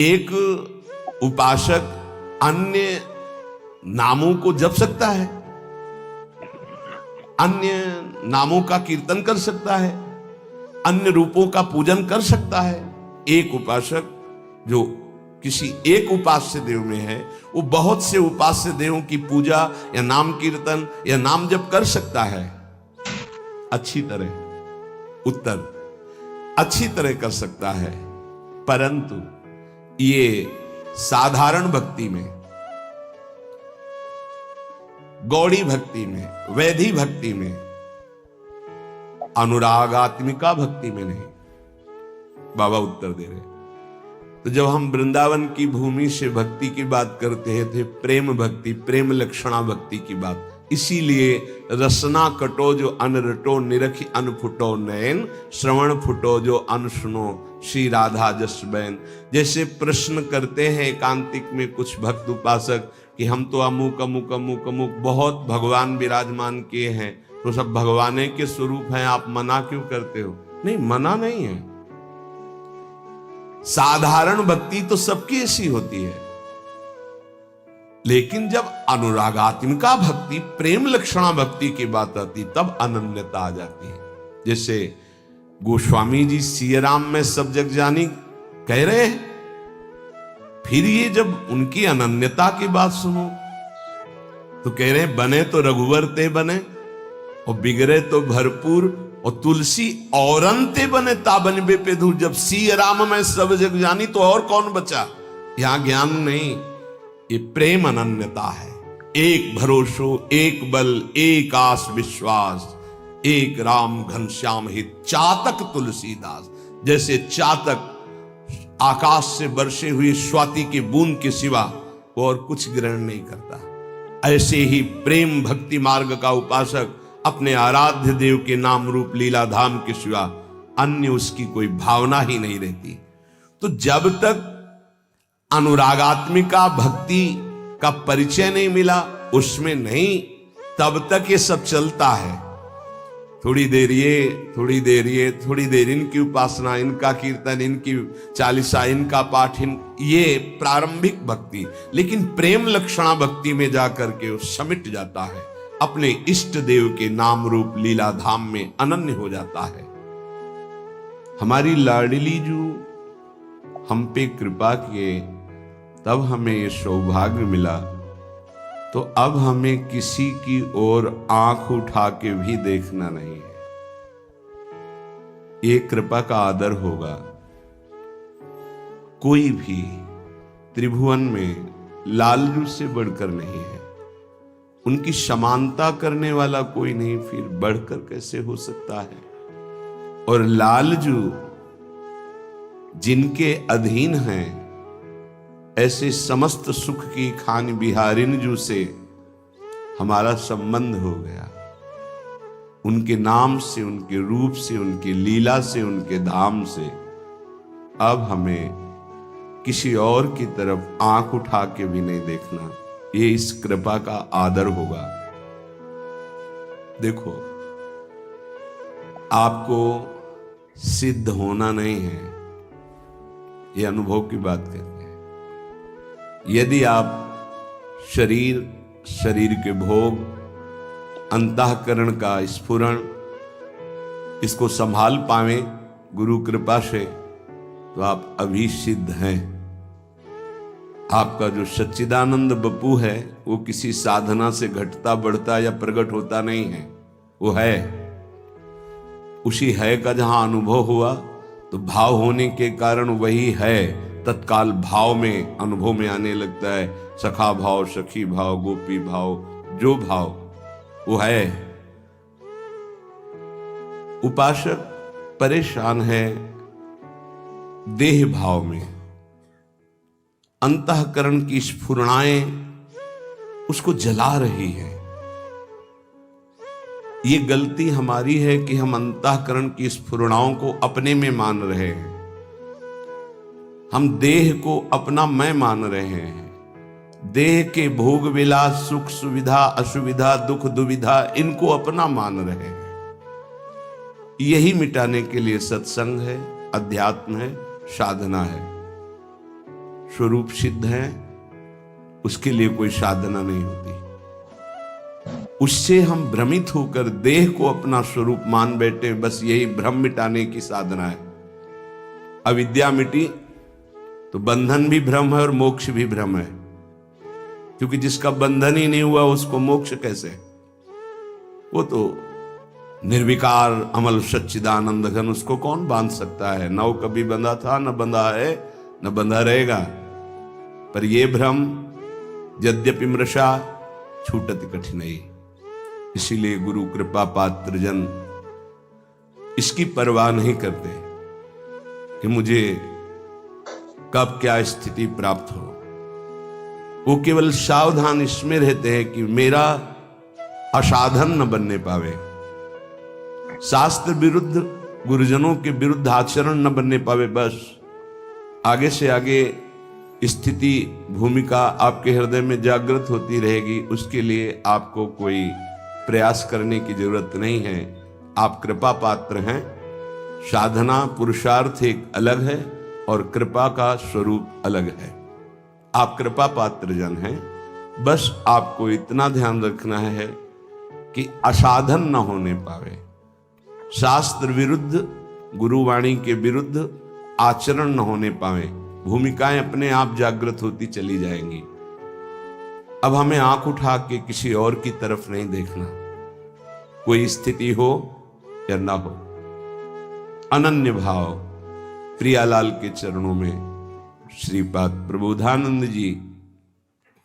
एक उपासक अन्य नामों को जप सकता है, अन्य नामों का कीर्तन कर सकता है, अन्य रूपों का पूजन कर सकता है। एक उपासक जो किसी एक उपास्य देव में है, वो बहुत से उपास्य देवों की पूजा या नाम कीर्तन या नाम जप कर सकता है अच्छी तरह। उत्तर, अच्छी तरह कर सकता है, परंतु ये साधारण भक्ति में, गौड़ी भक्ति में, वैधि भक्ति में, अनुरागात्मिका भक्ति में नहीं। बाबा उत्तर दे रहे। तो जब हम वृंदावन की भूमि से भक्ति की बात करते थे, प्रेम भक्ति, प्रेम लक्षणा भक्ति की बात, इसीलिए रसना कटो जो अन रटो, निरखी अन फुटो नयन, श्रवण फुटो जो अन सुनो, श्री राधा जस बैन। जैसे प्रश्न करते हैं एकांतिक में कुछ भक्त उपासक कि हम तो अमुक अमुक अमुक अमुक बहुत भगवान विराजमान किए हैं, तो सब भगवाने के स्वरूप हैं, आप मना क्यों करते हो? नहीं, मना नहीं है। साधारण भक्ति तो सबकी ऐसी होती है, लेकिन जब अनुरागात्मिका भक्ति, प्रेम लक्षणा भक्ति की बात आती, तब अनन्यता आ जाती है। जैसे गोस्वामी जी सिया राम में सब जग जानी कह रहे हैं, फिर ये जब उनकी अनन्यता की बात सुनो तो कह रहे हैं बने तो रघुवर ते बने और बिगड़े तो भरपूर, और तुलसी औरंते बने ताबन पे धूर। जब सिया राम में सब जग जानी तो और कौन बचा? यहां ज्ञान नहीं, ये प्रेम अनन्यता है। एक भरोसो, एक बल, एक आस विश्वास, एक राम घनश्याम हित, चातक तुलसीदास। जैसे चातक आकाश से बरसे हुई स्वाति की बूंद के सिवा और कुछ ग्रहण नहीं करता, ऐसे ही प्रेम भक्ति मार्ग का उपासक अपने आराध्य देव के नाम रूप लीला धाम के सिवा अन्य उसकी कोई भावना ही नहीं रहती। तो जब तक अनुरागात्मिका भक्ति का परिचय नहीं मिला, उसमें नहीं, तब तक ये सब चलता है। थोड़ी देर ये, थोड़ी देर ये, थोड़ी देर इनकी उपासना, इनका कीर्तन, इनकी चालीसा, इनका पाठ, ये प्रारंभिक भक्ति। लेकिन प्रेम लक्षणा भक्ति में जाकर के वो समिट जाता है, अपने इष्ट देव के नाम रूप लीला धाम में अनन्य हो जाता है। हमारी लाडली जो हम पे कृपा किए, तब हमें ये सौभाग्य मिला, तो अब हमें किसी की ओर आंख उठा के भी देखना नहीं है। ये कृपा का आदर होगा। कोई भी त्रिभुवन में लालजू से बढ़कर नहीं है, उनकी समानता करने वाला कोई नहीं, फिर बढ़कर कैसे हो सकता है? और लालजू जिनके अधीन हैं, ऐसे समस्त सुख की खान बिहारिन जू से हमारा संबंध हो गया। उनके नाम से, उनके रूप से, उनकी लीला से, उनके धाम से अब हमें किसी और की तरफ आंख उठा के भी नहीं देखना। ये इस कृपा का आदर होगा। देखो, आपको सिद्ध होना नहीं है, ये अनुभव की बात करते हैं। यदि आप शरीर के भोग, अंतःकरण का स्फुरण, इसको संभाल पावे गुरु कृपा से, तो आप अभी सिद्ध हैं। आपका जो सच्चिदानंद बपू है, वो किसी साधना से घटता बढ़ता या प्रकट होता नहीं है, वो है। उसी है का जहां अनुभव हुआ, तो भाव होने के कारण वही है तत्काल भाव में, अनुभव में आने लगता है। सखा भाव, सखी भाव, गोपी भाव, जो भाव वो है। उपासक परेशान है देह भाव में, अंतःकरण की स्फुरणाएं उसको जला रही है। ये गलती हमारी है कि हम अंतःकरण की स्फुरणाओं को अपने में मान रहे हैं। हम देह को अपना मैं मान रहे हैं। देह के भोग विलास, सुख सुविधा, असुविधा, दुख दुविधा, इनको अपना मान रहे हैं। यही मिटाने के लिए सत्संग है, अध्यात्म है, साधना है। स्वरूप सिद्ध है, उसके लिए कोई साधना नहीं होती। उससे हम भ्रमित होकर देह को अपना स्वरूप मान बैठे, बस यही भ्रम मिटाने की साधना है। अविद्या मिटी तो बंधन भी भ्रम है और मोक्ष भी भ्रम है, क्योंकि जिसका बंधन ही नहीं हुआ उसको मोक्ष कैसे? वो तो निर्विकार अमल सच्चिदानंद घन, उसको कौन बांध सकता है? न वो कभी बंधा था, न बंधा है, न बंधा रहेगा। पर ये भ्रम यद्यपि मृषा छूटत कठिनाई। इसीलिए गुरु कृपा पात्र जन इसकी परवाह नहीं करते कि मुझे कब क्या स्थिति प्राप्त हो। वो केवल सावधान इसमें रहते हैं कि मेरा असाधन न बनने पावे, शास्त्र विरुद्ध गुरुजनों के विरुद्ध आचरण न बनने पावे। बस आगे से आगे स्थिति भूमिका आपके हृदय में जागृत होती रहेगी, उसके लिए आपको कोई प्रयास करने की जरूरत नहीं है। आप कृपा पात्र हैं। साधना पुरुषार्थ एक अलग है और कृपा का स्वरूप अलग है। आप कृपा पात्र जन हैं। बस आपको इतना ध्यान रखना है कि असाधन न होने पावे, शास्त्र विरुद्ध गुरुवाणी के विरुद्ध आचरण न होने पावे। भूमिकाएं अपने आप जागृत होती चली जाएंगी। अब हमें आंख उठा के किसी और की तरफ नहीं देखना, कोई स्थिति हो या ना हो। अनन्य भाव प्रियालाल के चरणों में श्रीपाद प्रबोधानंद जी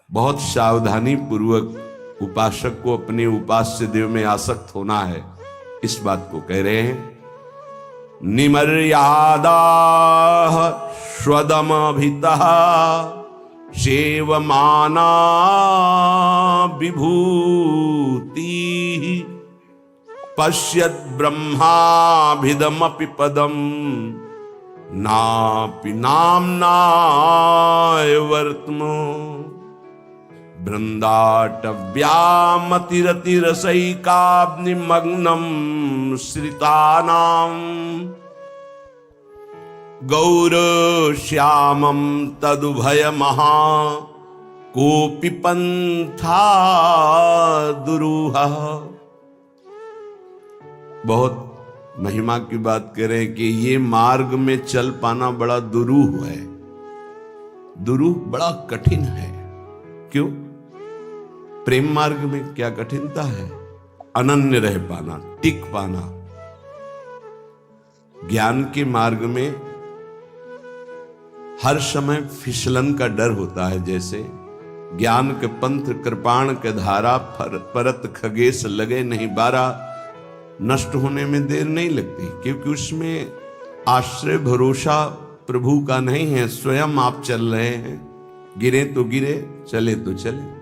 बहुत सावधानी पूर्वक उपासक को अपने उपास्य देव में आसक्त होना है, इस बात को कह रहे हैं। निमर्यादा स्वदमभितः सेवमाना विभूति पश्यत् ब्रह्माभिदमपि पदम नापि नाम्नाय वर्त्म बृंदाटव्यामतिरतिरसैकाग्निमग्नं श्रितानां गौरश्यामं तदुभयमहा कोऽपि पंथा दुरूहः। बहुत महिमा की बात करें कि ये मार्ग में चल पाना बड़ा दुरूह है। दुरूह बड़ा कठिन है। क्यों? प्रेम मार्ग में क्या कठिनता है? अनन्य रह पाना, टिक पाना। ज्ञान के मार्ग में हर समय फिसलन का डर होता है। जैसे ज्ञान के पंथ कृपाण के धारा, परत खगेश लगे नहीं बारा। नष्ट होने में देर नहीं लगती, क्योंकि उसमें आश्रय भरोसा प्रभु का नहीं है, स्वयं आप चल रहे हैं। गिरे तो गिरे, चले तो चले।